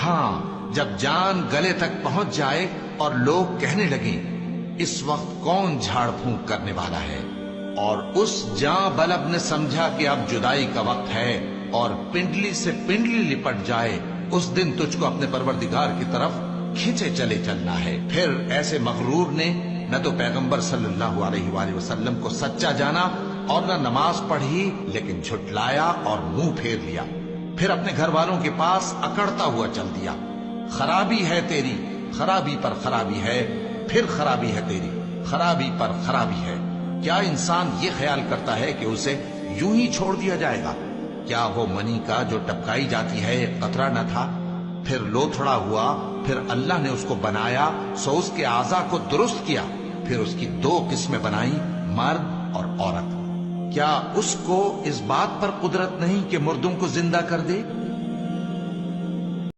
ہاں جب جان گلے تک پہنچ جائے اور لوگ کہنے لگیں اس وقت کون جھاڑ پھونک کرنے والا ہے، اور اس جاں بلب نے سمجھا کہ اب جدائی کا وقت ہے اور پنڈلی سے پنڈلی لپٹ جائے، اس دن تجھ کو اپنے پروردگار کی طرف کھینچے چلے چلنا ہے۔ پھر ایسے مغرور نے نہ تو پیغمبر صلی اللہ علیہ وآلہ وسلم کو سچا جانا اور نہ نماز پڑھی، لیکن جھٹلایا اور منہ پھیر لیا، پھر اپنے گھر والوں کے پاس اکڑتا ہوا چل دیا۔ خرابی ہے تیری، خرابی پر خرابی ہے، پھر خرابی ہے تیری، خرابی پر خرابی ہے۔ کیا انسان یہ خیال کرتا ہے کہ اسے یوں ہی چھوڑ دیا جائے گا؟ کیا وہ منی کا جو ٹپکائی جاتی ہے ایک قطرہ نہ تھا، پھر لوتھڑا ہوا، پھر اللہ نے اس کو بنایا سو اس کے اعضاء کو درست کیا، پھر اس کی دو قسمیں بنائیں، مرد اور عورت۔ کیا اس کو اس بات پر قدرت نہیں کہ مردوں کو زندہ کر دے؟